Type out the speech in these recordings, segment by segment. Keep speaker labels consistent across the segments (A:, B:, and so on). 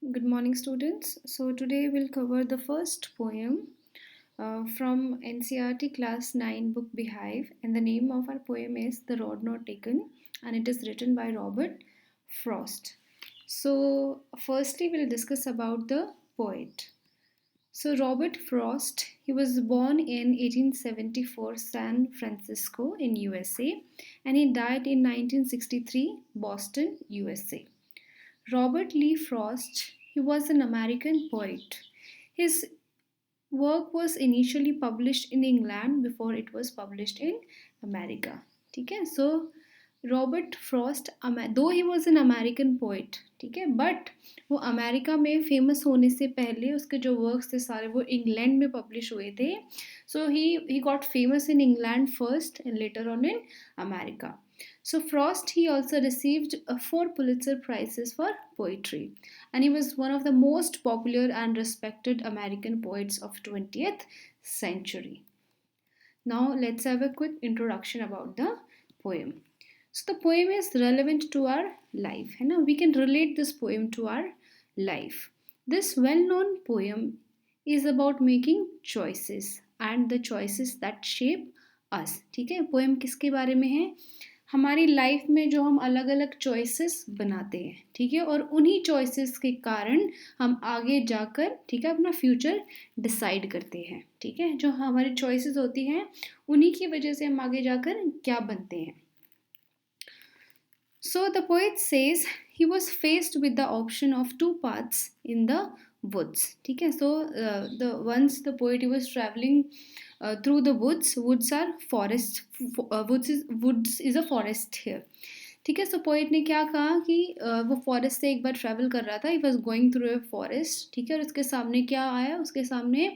A: Good morning, students. So, today we'll cover the first poem from NCRT Class 9 book Beehive, and the name of our poem is The Road Not Taken, and it is written by Robert Frost. So, firstly, we'll discuss about the poet. So, Robert Frost, he was born in 1874 San Francisco in USA, and he died in 1963 Boston, USA. Robert Lee Frost, he was an American poet. His work was initially published in England before it was published in America. ठीक है, so Robert Frost दो he was an American poet, ठीक है, but वो America में famous होने से पहले उसके जो वर्क्स थे सारे वो इंग्लैंड में पब्लिश हुए थे. So he got famous in England first and later on in America. So Frost, he also received 4 Pulitzer Prizes for poetry, and he was one of the most popular and respected American poets of 20th century. Now let's have a quick introduction about the poem. So the poem is relevant to our life, है ना? We can relate this poem to our life. This well-known poem is about making choices and the choices that shape us. ठीक है, poem किसके बारे में है? हमारी life में जो हम अलग अलग चॉइसेस बनाते हैं, ठीक है, और उन्हीं चॉइसेस के कारण हम आगे जाकर, ठीक है, अपना फ्यूचर डिसाइड करते हैं. ठीक है, जो हमारी चॉइसेस होती हैं उन्हीं की वजह से हम आगे जाकर क्या बनते हैं. So the poet says he was faced with the option of 2 paths in the woods. ठीक है, so the once the poet he was traveling through the woods. Woods are forests. Woods is a forest here. ठीक है, सो poet ने क्या कहा कि वो forest से एक बार ट्रैवल कर रहा था. He was going through a forest, ठीक है, और उसके सामने क्या आया, उसके सामने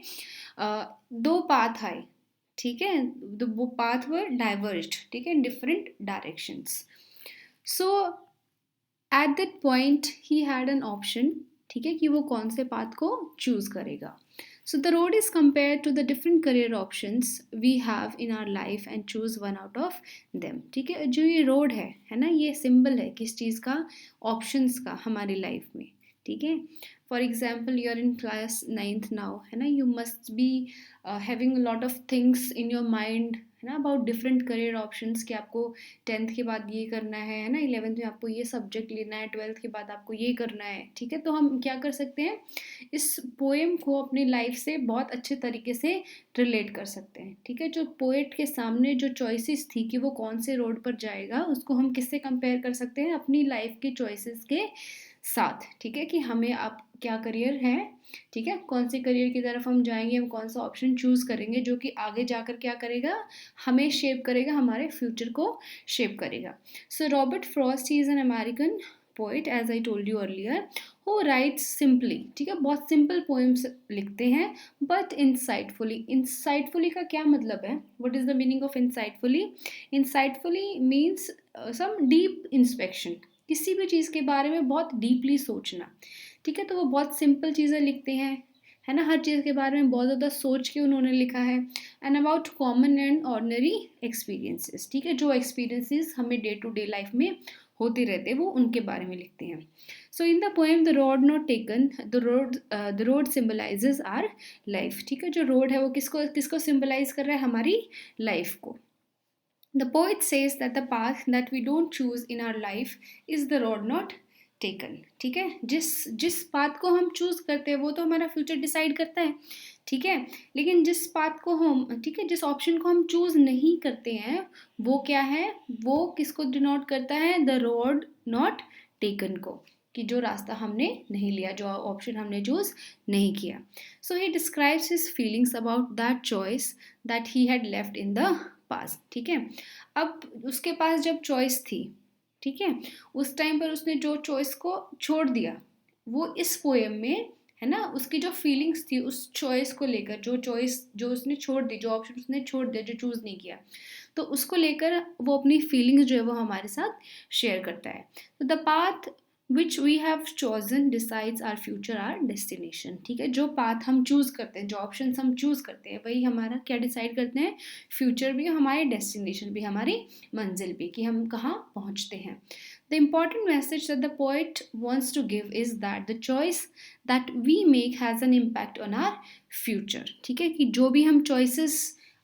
A: 2 पाथ आए. ठीक है, वो पाथ वर डाइवर्ज्ड, ठीक है, in different directions. So at that point he had an option, ठीक है, कि वो कौन से पाथ को चूज करेगा. So the road is compared to the different career options we have in our life and choose one out of them. ठीक है, जो ये रोड है ना, ये सिंबल है किस चीज़ का, ऑप्शंस का हमारी लाइफ में. ठीक है, for example you are in class 9th now, है ना, you must be having lot of things in your mind, है ना, अबाउट डिफरेंट करियर ऑप्शंस कि आपको 10th के बाद ये करना है ना, 11th में आपको ये सब्जेक्ट लेना है, 12th के बाद आपको ये करना है. ठीक है, तो हम क्या कर सकते हैं, इस पोएम को अपनी लाइफ से बहुत अच्छे तरीके से रिलेट कर सकते हैं. ठीक है, जो पोएट के सामने जो चॉइसेस थी कि वो कौन से रोड पर जाएगा, उसको हम किससे कंपेयर कर सकते हैं, अपनी लाइफ के चॉइसेस के साथ. ठीक है, कि हमें आप क्या करियर है, ठीक है, कौन से करियर की तरफ हम जाएंगे, हम कौन सा ऑप्शन चूज करेंगे जो कि आगे जाकर क्या करेगा, हमें शेप करेगा, हमारे फ्यूचर को शेप करेगा. So Robert Frost he is an American poet, as I told you earlier, who writes simply. ठीक है, बहुत सिंपल पोएम्स लिखते हैं, बट इंसाइटफुली. इंसाइटफुली का क्या मतलब है, what is the meaning of insightfully? Insightfully means some deep inspection, किसी भी चीज़ के बारे में बहुत डीपली सोचना. ठीक है, तो वो बहुत सिंपल चीज़ें लिखते हैं, है ना, हर चीज़ के बारे में बहुत ज़्यादा सोच के उन्होंने लिखा है. And about common and ordinary experiences, ठीक है, जो एक्सपीरियंसेस हमें डे टू डे लाइफ में होते रहते हैं वो उनके बारे में लिखते हैं. So in the poem the road not taken, the road symbolizes our life. ठीक है, जो रोड है वो किसको किसको सिम्बलाइज कर रहा है, हमारी लाइफ को. The poet says that the path that we don't choose in our life is the road not taken. ठीक है, जिस जिस पाथ को हम चूज करते हैं वो तो हमारा फ्यूचर डिसाइड करता है. ठीक है, लेकिन जिस पाथ को हम, ठीक है, जिस ऑप्शन को हम चूज नहीं करते हैं वो क्या है, वो किसको डिनोट करता है, द रोड नॉट टेकन को, कि जो रास्ता हमने नहीं लिया, जो ऑप्शन हमने चूज नहीं किया. So he describes his feelings about that choice that he had left in the past. ठीक है, अब उसके पास जब चॉइस थी, ठीक है, उस टाइम पर उसने जो चॉइस को छोड़ दिया, वो इस पोएम में, है ना, उसकी जो फीलिंग्स थी उस चॉइस को लेकर, जो चॉइस जो उसने छोड़ दी, जो ऑप्शन उसने छोड़ दिया, जो चूज नहीं किया, तो उसको लेकर वो अपनी फीलिंग्स जो है वो हमारे साथ शेयर करता है. तो the path which we have chosen decides our future, our destination. ठीक है, जो पाथ हम चूज करते हैं, जो ऑप्शन हम चूज करते हैं, वही हमारा क्या डिसाइड करते हैं, फ्यूचर भी, हमारे डेस्टिनेशन भी, हमारी मंजिल भी, कि हम कहाँ पहुँचते हैं. The important message that the poet wants to give is that the choice that we make has an impact on our future. ठीक है कि जो भी हम choices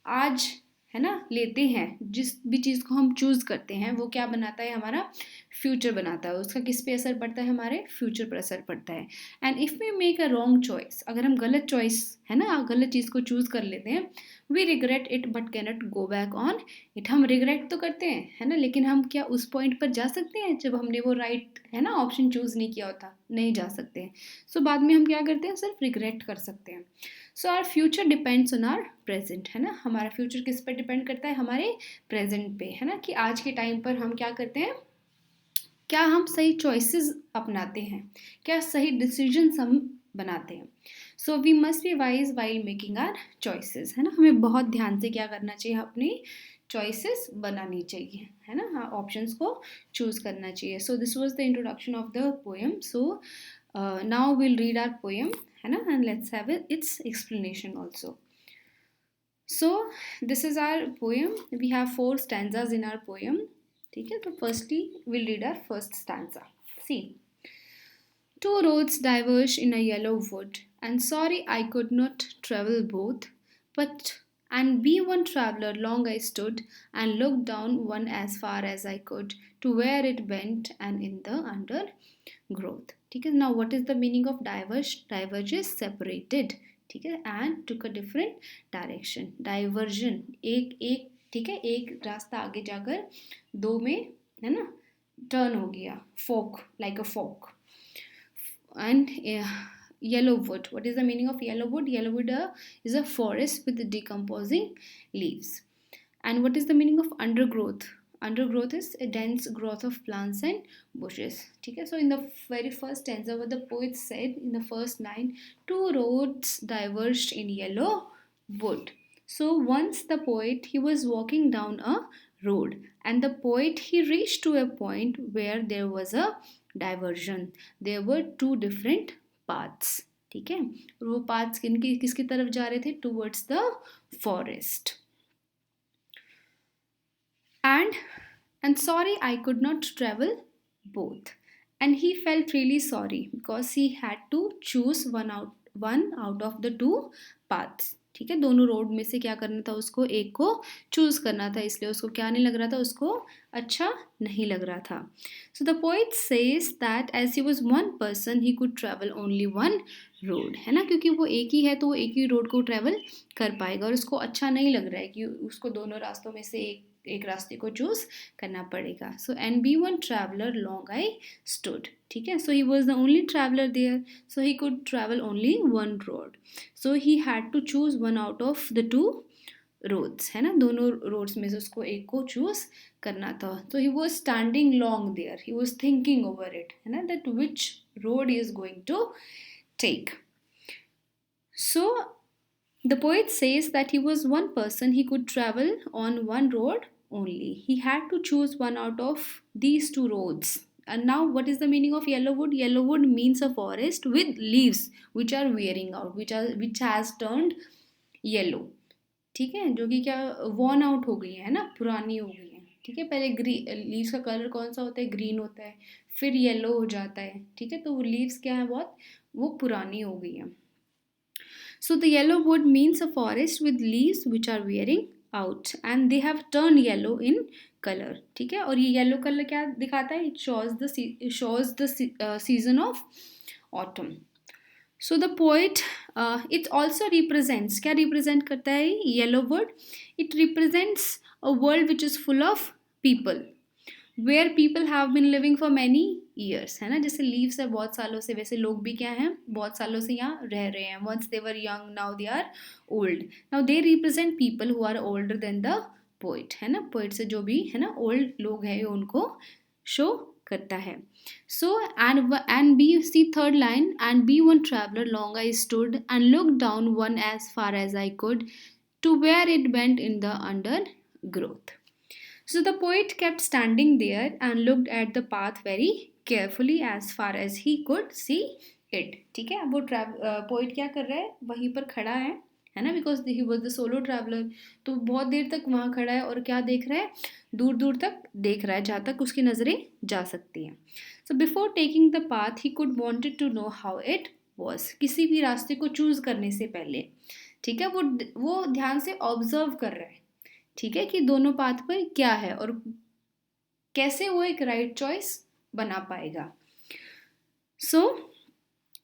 A: आज है ना लेते हैं, जिस भी चीज़ को हम चूज़ करते हैं वो क्या बनाता है, हमारा फ्यूचर बनाता है. उसका किस पे असर पड़ता है, हमारे फ्यूचर पर असर पड़ता है. And if we make a wrong choice, अगर हम गलत चॉइस है ना गलत चीज़ को चूज़ कर लेते हैं, we regret it but cannot go back on it. हम रिग्रेट तो करते हैं है ना, लेकिन हम क्या उस पॉइंट पर जा सकते हैं जब हमने वो राइट है ना ऑप्शन चूज़ नहीं किया होता, नहीं जा सकते हैं. सो बाद में हम क्या करते हैं, सिर्फ रिग्रेट कर सकते हैं. So our future depends on our present, है ना. हमारा फ्यूचर किस पर डिपेंड करता है, हमारे प्रेजेंट पे, है ना. कि आज के टाइम पर हम क्या करते हैं, क्या हम सही चॉइसेस अपनाते हैं, क्या सही डिसीजंस हम बनाते हैं. So we must be wise while making our choices, है ना. हमें बहुत ध्यान से क्या करना चाहिए, अपनी चॉइसेस बनानी चाहिए, है ना. हाँ, ऑप्शंस को चूज करना चाहिए. So this was the introduction of the poem. So now will read our poem, है ना, and let's have its explanation also. So this is our poem. We have 4 stanzas in our poem. ठीक है, तो firstly we'll read our first stanza. See, two roads diverge in a yellow wood, and sorry I could not travel both, but and be one traveler long I stood, and looked down one as far as I could, to where it went and in the undergrowth. ठीक है, now what is the meaning of diverge? Diverge is separated, ठीक है, and took a different direction. Diversion एक एक, ठीक है, एक रास्ता आगे जाकर दो में है ना टर्न हो गया. Fork, like a fork. And yellow wood, what is the meaning of yellow wood? Yellow wood is a forest with decomposing leaves. And what is the meaning of undergrowth? Undergrowth is a dense growth of plants and bushes. ठीक है, so in the very first stanza what the poet said in the first line, two roads diverged in yellow wood. So once the poet, he was walking down a road, and the poet, he reached to a point where there was a diversion. There were two different paths. ठीक है, और वो paths किसकी तरफ जा रहे थे, towards the forest. And sorry I could not travel both, and he felt really sorry because he had to choose one out of the two paths. ठीक है, दोनों रोड में से क्या करना था, उसको एक को चूज करना था, इसलिए उसको क्या नहीं लग रहा था, उसको अच्छा नहीं लग रहा था. So the poet says that as he was one person he could travel only one road, है ना, क्योंकि वो एक ही है तो वो एक ही रोड को ट्रैवल कर पाएगा, और उसको अच्छा नहीं लग रहा है कि उसको दोनों रास्तों में से एक रास्ते को चूज करना पड़ेगा. So and be one traveller long I stood. ठीक है, so he was the only traveler there, so he could travel only one road. So he had to choose one out of the two roads, है ना, दोनों roads में से उसको एक को चूज करना था. तो he was standing long there, he was thinking over it, है ना, that which road he is going to take. So the poet says that he was one person, he could travel on one road only. He had to choose one out of these two roads. And now what is the meaning of yellow wood? Yellow wood means a forest with leaves which are wearing out, which has turned yellow. ठीक है, जो कि क्या worn out हो गई है ना, पुरानी हो गई है. ठीक है, पहले लीव्स का कलर कौन सा होता है, ग्रीन होता है, फिर येलो हो जाता है. ठीक है, तो वो लीव्स क्या है, बहुत वो पुरानी हो गई है. So the yellow wood means a forest with leaves which are wearing out and they have turned yellow in color. ठीक है, और ये येलो कलर क्या दिखाता है, it shows the season of autumn. So the poet, it also represents, क्या represent करता है yellow wood? It represents a world which is full of people, where people have been living for many years, है ना, जैसे leaves है बहुत सालों से, वैसे लोग भी क्या हैं, बहुत सालों से यहाँ रह रहे हैं. Once they were young, now they are old. Now they represent people who are older than the poet, है ना, पोइट से जो भी है ना ओल्ड लोग हैं उनको शो करता है. So and be see third line, and be one traveller long I stood and look down one as far as I could, to where it went in the undergrowth. So the poet kept standing there and looked at the path very carefully as far as he could see it. ठीक है, वो poet क्या कर रहा है, वहीं पर खड़ा है, है ना, because he was the solo traveller. तो बहुत देर तक वहाँ खड़ा है और क्या देख रहा है, दूर दूर तक देख रहा है, जहाँ तक उसकी नज़रें जा सकती हैं। So before taking the path he could wanted to know how it was, किसी भी रास्ते को चूज करने से पहले, ठीक है, वो ध्यान से ऑब्जर्व कर रहा है, ठीक है, कि दोनों पाथ पर क्या है और कैसे वो एक राइट चॉइस बना पाएगा। सो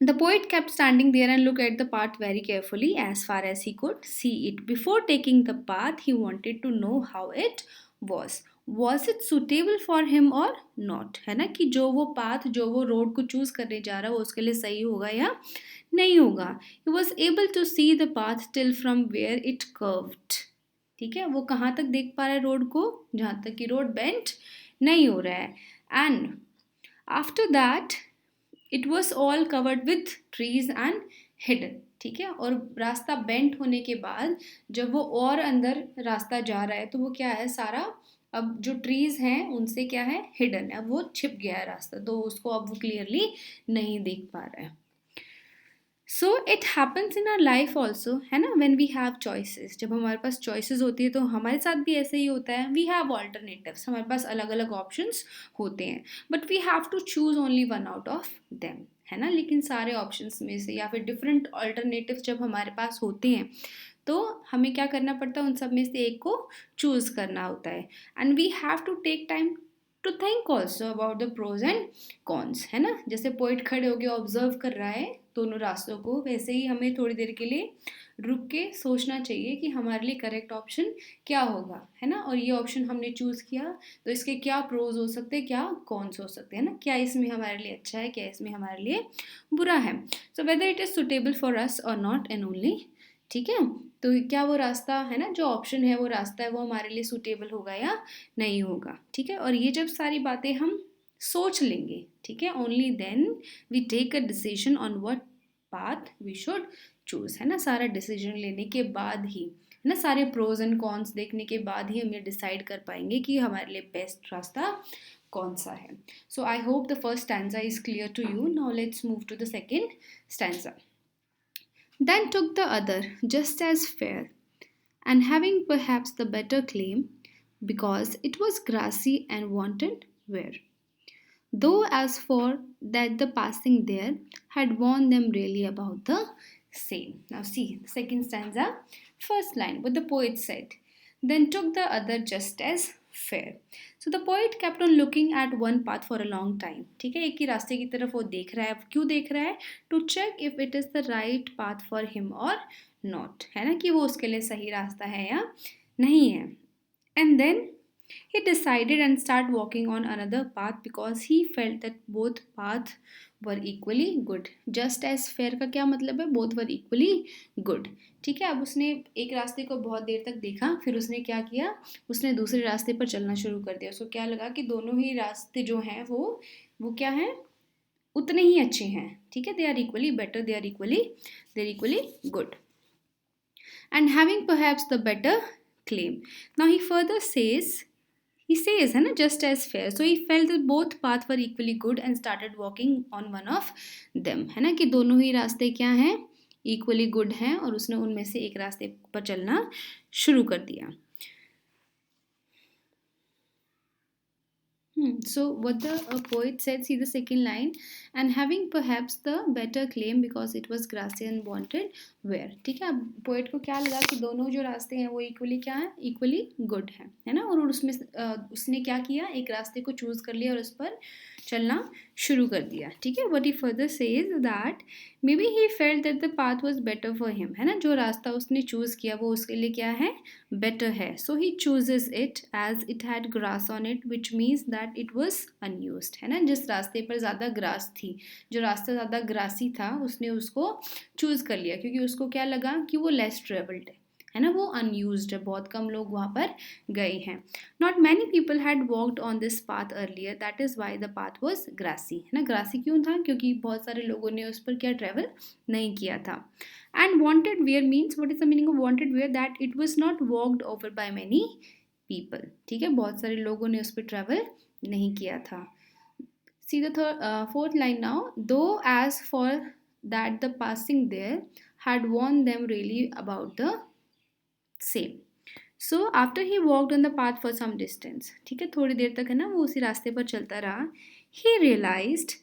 A: the poet kept standing there and looked at the path very carefully as far as he could see it. Before taking the path, he wanted to know how it was. Was it suitable for him or not? है ना, कि जो वो path, जो वो road को choose करने जा रहा है वो उसके लिए सही होगा या नहीं होगा. He was able to see the path till from where it curved. ठीक है, वो कहाँ तक देख पा रहा है रोड को, जहाँ तक कि रोड बेंट नहीं हो रहा है. And after that it was all covered with trees and hidden. ठीक है, और रास्ता बेंट होने के बाद जब वो और अंदर रास्ता जा रहा है तो वो क्या है, सारा अब जो ट्रीज हैं उनसे क्या है, हिडन है, अब वो छिप गया है रास्ता, तो उसको अब वो क्लियरली नहीं देख पा रहा है. So it happens in our life also, है ना, वेन वी हैव चॉइसेस, जब हमारे पास चॉइसेस होती है तो हमारे साथ भी ऐसे ही होता है. वी हैव ऑल्टरनेटिव्स, हमारे पास अलग अलग ऑप्शंस होते हैं, but we have to choose only one out of them, है ना. लेकिन सारे ऑप्शंस में से या फिर डिफरेंट ऑल्टरनेटिव्स जब हमारे पास होते हैं तो हमें क्या करना पड़ता है, उन सब में से एक को चूज करना होता है. And we have to take time to think also about the pros and cons, है ना. जैसे पोइट खड़े होकर ऑब्जर्व कर रहा है दोनों रास्तों को, वैसे ही हमें थोड़ी देर के लिए रुक के सोचना चाहिए कि हमारे लिए करेक्ट ऑप्शन क्या होगा, है ना. और ये ऑप्शन हमने चूज़ किया तो इसके क्या प्रोज हो सकते हैं, क्या कॉन्स हो सकते हैं ना, क्या इसमें हमारे लिए अच्छा है, क्या इसमें हमारे लिए बुरा है. So whether it is suitable for us और नॉट एंड ओनली, ठीक है, तो क्या वो रास्ता है ना, जो ऑप्शन है वो रास्ता है वो हमारे लिए सूटेबल होगा या नहीं होगा. ठीक है, और ये जब सारी बातें हम सोच लेंगे, ठीक है, only then we take a decision on what path we should choose, है ना. सारा डिसीजन लेने के बाद ही, है ना, सारे प्रोज एंड कॉन्स देखने के बाद ही हम ये डिसाइड कर पाएंगे कि हमारे लिए बेस्ट रास्ता कौन सा है. So I hope the first stanza is clear to you. Now let's move to the second stanza. Then took the other, just as fair, and having perhaps the better claim, because it was grassy and wanted wear. Though as for that the passing there had warned them really about the same. Now see the second stanza, first line, what the poet said. Then took the other just as fair. So the poet kept on looking at one path for a long time. ठीक है, एक ही रास्ते की तरफ वो देख रहा है. क्यों देख रहा है? To check if it is the right path for him or not. है ना, कि वो उसके लिए सही रास्ता है या नहीं है. And then he decided and started walking on another path because he felt that both paths were equally good. Just as fair का क्या मतलब है? Both were equally good. ठीक है, अब उसने एक रास्ते को बहुत देर तक देखा, फिर उसने क्या किया, उसने दूसरे रास्ते पर चलना शुरू कर दिया. उसको क्या लगा कि दोनों ही रास्ते जो हैं वो क्या हैं, उतने ही अच्छे हैं. ठीक है, they are equally better, they are equally good. And having perhaps the better claim. Now he further says, he says, है ना, just as fair. So he felt that both paths were equally good and started walking on one of them. है ना, कि दोनों ही रास्ते क्या हैं, equally good हैं, और उसने उनमें से एक रास्ते पर चलना शुरू कर दिया. So what the poet said, see the second line, and having perhaps the better claim because it was grassy and wanted wear. ठीक है, अब पोएट को क्या लगा कि दोनों जो रास्ते हैं वो इक्वली क्या है, इक्वली गुड है ना, और उसमें उसने क्या किया, एक रास्ते को चूज कर लिया और उस पर चलना शुरू कर दिया. ठीक है, what he further says that may be he felt that the path was better for him, है ना, जो रास्ता उसने चूज किया वो उसके लिए क्या है, बेटर है. So he chooses it as it had grass on it which means that it was unused, है ना. जिस रास्ते पर ज़्यादा ग्रास थी, जो रास्ता ज़्यादा ग्रासी था, उसने उसको चूज कर लिया क्योंकि उसको क्या लगा कि वो लेस ट्रेवल्ड है ना, वो अनयूज्ड है, बहुत कम लोग वहाँ पर गए हैं. Not many people had walked on this path earlier, that is why the path was grassy, है ना. ग्रासी क्यों था, क्योंकि बहुत सारे लोगों ने उस पर क्या ट्रेवल नहीं किया था. And wanted wear means, what is the meaning of wanted wear, that it was not walked over by many people. ठीक है, बहुत सारे लोगों ने उस पर ट्रेवल नहीं किया था. See the fourth line now. Though as for that the passing there had warned them really about the same. So after he walked on the path for some distance, ठीक है, थोड़ी देर तक है ना वो उसी रास्ते पर चलता रहा, he realized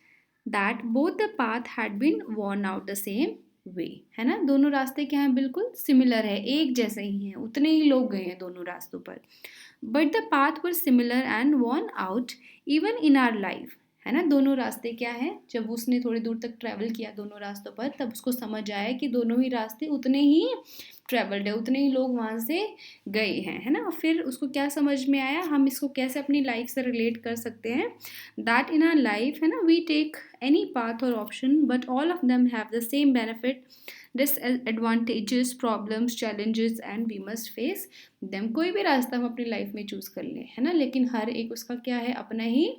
A: that both the path had been worn out the same way, है ना, दोनों रास्ते क्या हैं, बिल्कुल सिमिलर है, एक जैसे ही हैं, उतने ही लोग गए हैं दोनों रास्तों पर. But the path were similar and worn out even in our life, है ना, दोनों रास्ते क्या हैं, जब उसने थोड़ी दूर तक ट्रैवल किया दोनों रास्तों पर, तब उसको समझ आया कि दोनों ही रास्ते उतने ही ट्रैवल्ड है, उतने ही लोग वहाँ से गए हैं, है ना. फिर उसको क्या समझ में आया, हम इसको कैसे अपनी लाइफ से रिलेट कर सकते हैं, दैट इन आवर लाइफ, है ना, वी टेक एनी पाथ और option but all of them have the same benefit, disadvantages, problems, challenges and we must face them. कोई भी रास्ता हम अपनी लाइफ में चूज़ कर लें, है ना, लेकिन हर एक उसका क्या है, अपना ही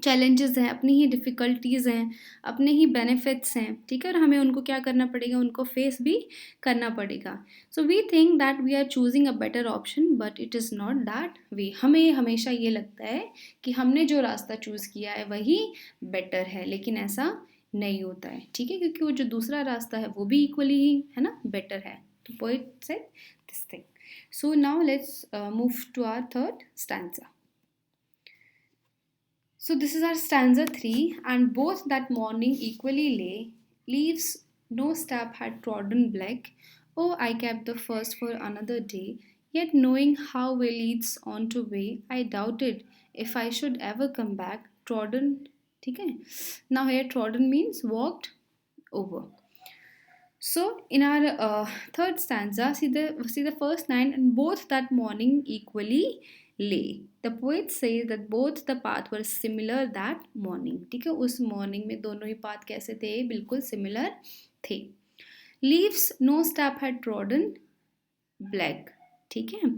A: चैलेंजेस हैं, अपनी ही डिफ़िकल्टीज़ हैं, अपने ही बेनिफिट्स हैं, ठीक है, और हमें उनको क्या करना पड़ेगा, उनको फेस भी करना पड़ेगा. So we think that we are choosing a better option but it is not that way. हमें हमेशा ये लगता है कि हमने जो रास्ता चूज़ किया है वही बेटर है, लेकिन ऐसा नहीं होता है, ठीक है, क्योंकि वो जो दूसरा रास्ता है वो भी इक्वली ही, है ना, बेटर है. तो poet said this thing. So now let's move to our third stanza. So this is our stanza 3. And both that morning equally lay, leaves no step had trodden black. Oh, I kept the first for another day, yet knowing how way leads on to way, I doubted if I should ever come back. Trodden, ठीक है. Now here trodden means walked over. So in our third stanza, see the first line, and both that morning equally lay. The poet says that both the path were similar that morning. ठीक है, उस morning में दोनों ही path कैसे थे, बिल्कुल similar थे. Leaves no step had trodden black. ठीक है,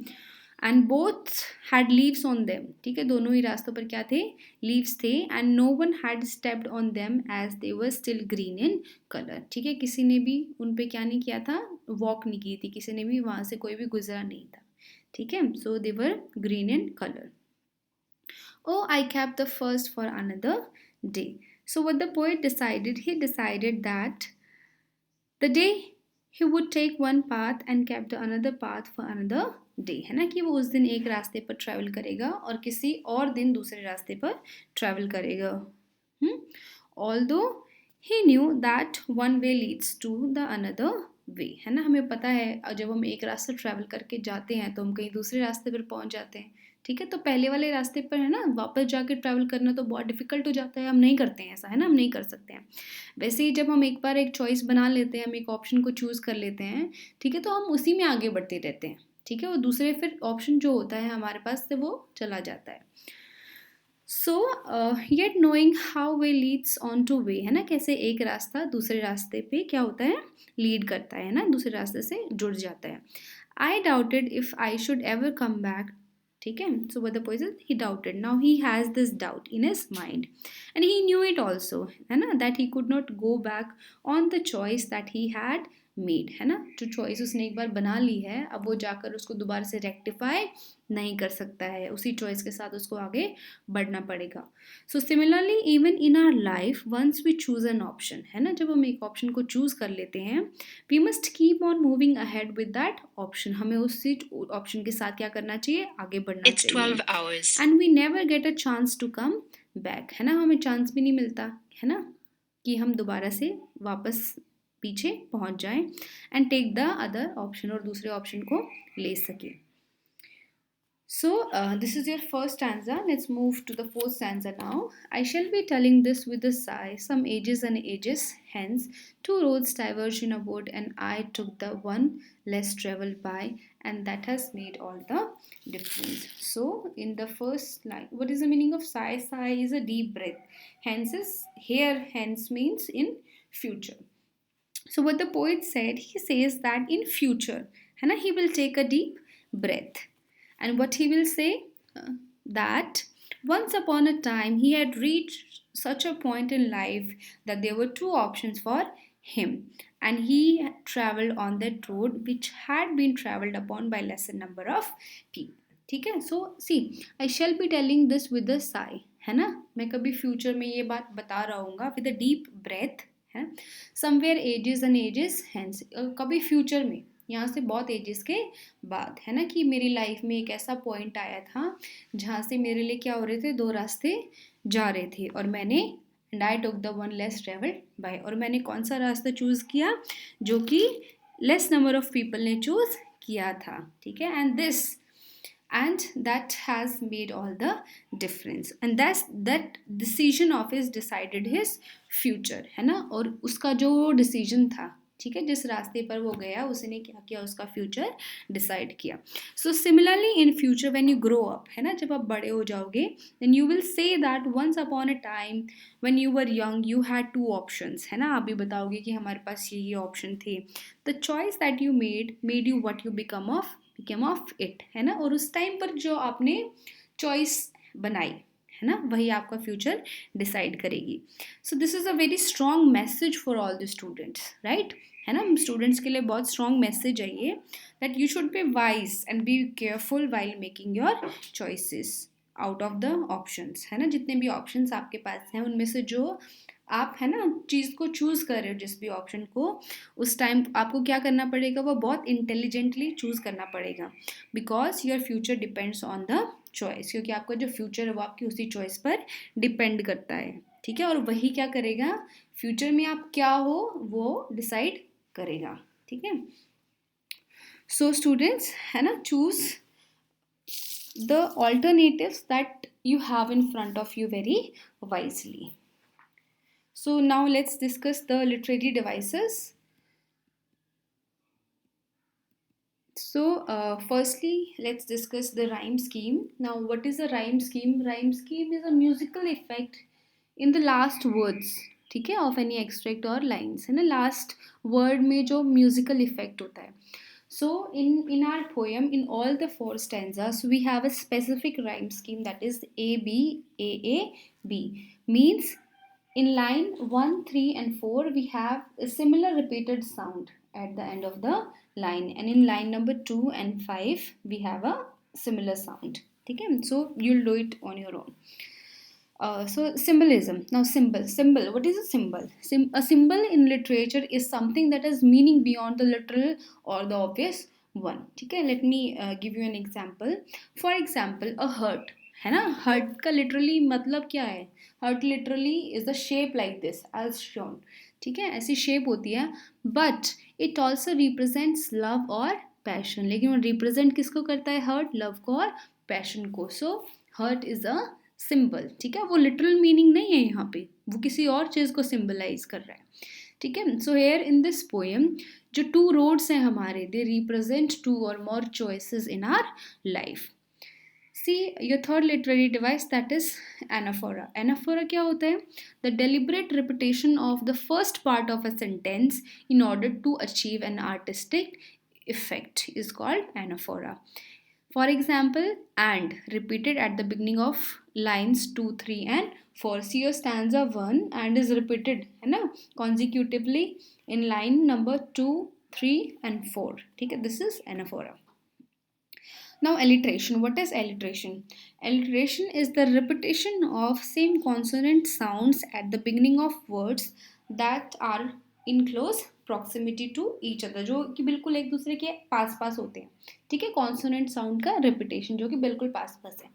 A: and both had leaves on them. ठीक है, दोनों ही रास्तों पर क्या थे, लीव्स थे. And no one had stepped on them as they were still green in colour. ठीक है, किसी ने भी उन पे क्या नहीं किया था, वॉक नहीं की थी, किसी ने भी वहाँ से कोई भी गुजरा नहीं था. ठीक है, so they were green in colour. Oh, I kept the first for another day. So what the poet decided, he decided that the day he would take one path and kept the another path for another day, है ना, कि वो उस दिन एक रास्ते पर travel करेगा और किसी और दिन दूसरे रास्ते पर ट्रैवल करेगा. Although he knew that one way leads to the another way, है ना, हमें पता है जब हम एक रास्ते ट्रैवल करके जाते हैं तो हम कहीं दूसरे रास्ते पर पहुंच जाते हैं. ठीक है, तो पहले वाले रास्ते पर है ना वापस जाके ट्रैवल करना तो बहुत डिफिकल्ट हो जाता है, हम नहीं करते हैं ऐसा, है ना, हम नहीं कर सकते हैं. वैसे ही जब हम एक बार एक चॉइस बना लेते हैं, हम एक ऑप्शन को चूज़ कर लेते हैं, ठीक है, तो हम उसी में आगे बढ़ते रहते हैं. ठीक है, वो दूसरे फिर ऑप्शन जो होता है हमारे पास से वो चला जाता है. सो yet knowing how way Leeds on two way, है ना, कैसे एक रास्ता दूसरे रास्ते पे क्या होता है, लीड करता है ना, दूसरे रास्ते से जुड़ जाता है. आई doubted if I should ever come back. ठीक है, so what the poet said, he doubted. Now he has this doubt in his mind and he knew it also, है ना, that he could not go back on the choice that he had made, है ना, जो choice उसने एक बार बना ली है अब वो जाकर उसको दोबारा से रेक्टिफाई नहीं कर सकता है, उसी चॉइस के साथ उसको आगे बढ़ना पड़ेगा. So similarly even in our life once we choose an option, है ना, जब हम एक ऑप्शन को चूज कर लेते हैं, we must keep on moving ahead with that option. हमें उसी ऑप्शन के साथ क्या करना चाहिए, आगे बढ़ना चाहिए. 12 hours. And we never get a chance to come back, है ना, हमें चांस भी नहीं मिलता, है ना, कि हम दोबारा से वापस पीछे पहुंच जाएं and take the other option, और दूसरे ऑप्शन को ले सके. So this is your first stanza. Let's move to the fourth stanza now. I shall be telling this with a sigh. Some ages and ages hence, two roads diverged in a wood, and I took the one less traveled by, and that has made all the difference. So in the first line, what is the meaning of sigh? Sigh is a deep breath. Hence is here. Hence means in future. So what the poet said, he says that in future, है ना, he will take a deep breath. And what he will say, that once upon a time he had reached such a point in life that there were two options for him, and he traveled on that road which had been traveled upon by lesser number of people. ठीक है, so see, I shall be telling this with a sigh, है ना, मैं कभी future में ये बात बता रहा हूँगा with a deep breath, है। Somewhere ages and ages hence, कभी फ्यूचर में, यहाँ से बहुत एजेस के बाद, है ना, कि मेरी लाइफ में एक ऐसा पॉइंट आया था जहाँ से मेरे लिए क्या हो रहे थे, दो रास्ते जा रहे थे और मैंने and I took the one less travelled by, और मैंने कौन सा रास्ता चूज़ किया जो कि लेस नंबर ऑफ पीपल ने चूज़ किया था, ठीक है। And that has made all the difference and that decision of his decided his future, है ना, और उसका जो डिसीजन था, ठीक है, जिस रास्ते पर वो गया उसने क्या किया, उसका फ्यूचर डिसाइड किया। So similarly in future when you grow up, है ना, जब आप बड़े हो जाओगे, then you will say that once upon a time when you were young you had two options, है ना, आप भी बताओगे कि हमारे पास ये ऑप्शन थे। The choice that you made you what you become of it, है ना, और उस टाइम पर जो आपने चॉइस बनाई, है ना, वही आपका फ्यूचर डिसाइड करेगी। So this is a very strong message for all the students, right, है ना, स्टूडेंट्स के लिए बहुत स्ट्रॉन्ग मैसेज है ये, that you should be wise and be careful while making your choices out of the options, है ना, जितने भी ऑप्शंस आपके पास हैं उनमें से जो आप, है ना, चीज़ को चूज़ कर रहे हो, जिस भी ऑप्शन को, उस टाइम आपको क्या करना पड़ेगा, वो बहुत इंटेलिजेंटली चूज़ करना पड़ेगा, because your future depends on the choice, क्योंकि आपका जो फ्यूचर है वो आपकी उसी चॉइस पर डिपेंड करता है, ठीक है, और वही क्या करेगा, फ्यूचर में आप क्या हो वो डिसाइड करेगा, ठीक है। सो स्टूडेंट्स, है ना, choose the alternatives that you have in front of you very wisely. So now let's discuss the literary devices. So firstly let's discuss the rhyme scheme. Now what is a rhyme scheme? Rhyme scheme is a musical effect in the last words, ठीक है, of any extract और lines, है ना, last word में जो musical effect होता है. So in our poem, in all the four stanzas, we have a specific rhyme scheme, that is A B A A B. Means in line 1, 3 and 4 we have a similar repeated sound at the end of the line, and in line number 2 and 5 we have a similar sound. Okay, so you'll do it on your own. So symbolism. Now symbol. What is a symbol? A symbol in literature is something that has meaning beyond the literal or the obvious one. Okay, let me give you an example. For example, a heart. है ना, hurt का literally मतलब क्या है, heart literally is the shape like this as shown, ठीक है, ऐसी shape होती है, but it also represents love और पैशन, लेकिन वो रिप्रेजेंट किसको करता है, हर्ट, लव को और पैशन को. सो हर्ट इज अ सिंबल, ठीक है, वो लिटरल मीनिंग नहीं है यहाँ पे, वो किसी और चीज़ को सिंबलाइज कर रहा है, ठीक है. So here in this poem जो टू रोड्स हैं हमारे, दे रिप्रेजेंट टू और मोर choices in our life. See your third literary device, that is anaphora. Anaphora क्या होता है, the deliberate repetition of the first part of a sentence in order to achieve an artistic effect is called anaphora. For example, and repeated at the beginning of lines 2, 3 and 4. See your stanza 1 and is repeated है ना consecutively in line number 2, 3 and 4. ठीक है, this is anaphora. Now alliteration. What is alliteration? Alliteration is the repetition of same consonant sounds at the beginning of words that are in close proximity to each other, जो कि बिल्कुल एक दूसरे के पास पास होते हैं, ठीक है, कॉन्सोनेंट साउंड का रिपीटेशन जो कि बिल्कुल पास पास है.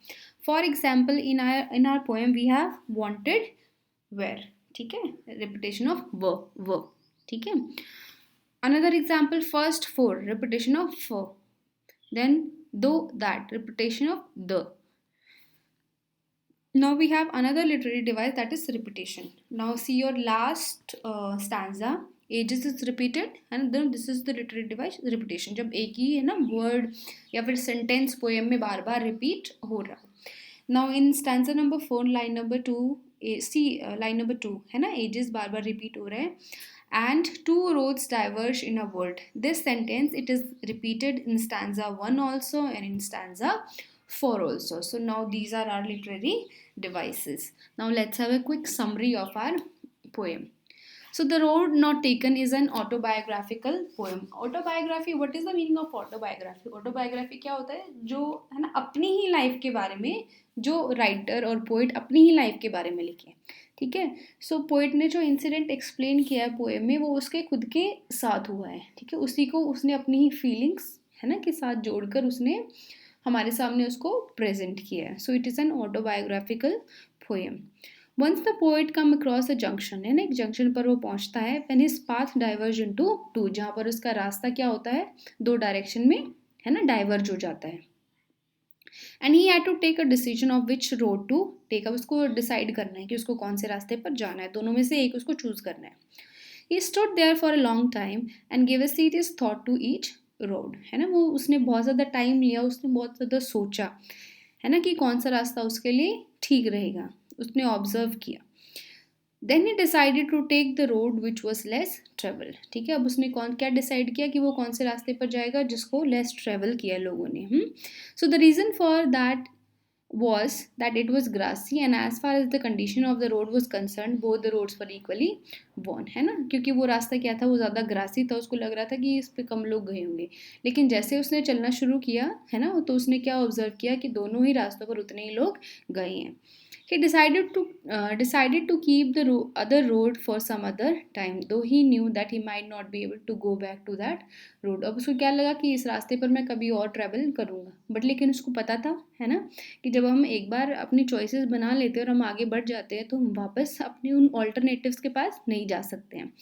A: For example in our poem we have wanted wear, ठीक है, रिपीटेशन ऑफ व, ठीक है. Another example first four, repetition of F. Then though that, repetition of the. Now we have another literary device, that is repetition. Now see your last stanza, ages is repeated and then this is the literary device, repetition. जब एक ही है ना word या फिर sentence poem में बार बार repeat हो रहा. Now in stanza number 4 line number 2, see line number 2 है ना, ages बार बार repeat हो रहे हैं, and two roads diverge in a word. This sentence, it is repeated in stanza 1 also and in stanza 4 also. So now these are our literary devices. Now let's have a quick summary of our poem. So the road not taken is an autobiographical poem. Autobiography, what is the meaning of autobiography? Autobiography क्या होता है, जो है ना अपनी ही life के बारे में, जो राइटर और पोइट अपनी ही लाइफ के बारे में लिखे, ठीक है। सो पोइट ने जो इंसिडेंट एक्सप्लेन किया है पोएम में, वो उसके खुद के साथ हुआ है, ठीक है। उसी को उसने अपनी ही फीलिंग्स है ना के साथ जोड़कर उसने हमारे सामने उसको प्रेजेंट किया है। So it is an autobiographical poem. Once the poet came across a junction, है ना, एक जंक्शन पर वो पहुंचता है, when his path diverge into two, जहाँ पर उसका रास्ता क्या होता है, दो डायरेक्शन में, है ना, डाइवर्ज हो जाता है। And he had to take a decision of which road to take. अब उसको डिसाइड करना है कि उसको कौन से रास्ते पर जाना है, दोनों में से एक उसको चूज करना है। He stood there for a long time and give a serious thought to each road, है ना, वो उसने बहुत ज़्यादा टाइम लिया, उसने बहुत ज़्यादा सोचा, है ना, कि कौन सा रास्ता उसके लिए ठीक रहेगा, उसने ऑब्जर्व किया। Then he decided to take the road which was less travel, ठीक है। अब उसने कौन क्या डिसाइड किया कि वो कौन से रास्ते पर जाएगा जिसको लेस ट्रेवल किया लोगों ने। So the reason for that was that it was grassy and as far as the condition of the road was concerned both the roads were equally worn, है ना, क्योंकि वो रास्ता क्या था, वो ज़्यादा ग्रासी था, उसको लग रहा था कि इस पे कम लोग गए होंगे। लेकिन जैसे उसने चलना शुरू किया, है ना, तो उसने क्या ऑब्जर्व किया कि दोनों ही रास्तों पर उतने ही लोग गए हैं। He decided to keep the other road for some other time, though he knew that he might not be able to go back to that road. अब उसको क्या लगा कि इस रास्ते पर मैं कभी और ट्रैवल करूँगा, बट लेकिन उसको पता था, है ना, कि जब हम एक बार अपनी चॉइसेस बना लेते हैं और हम आगे बढ़ जाते हैं तो हम वापस अपने उन ऑल्टरनेटिव्स के पास नहीं जा सकते हैं।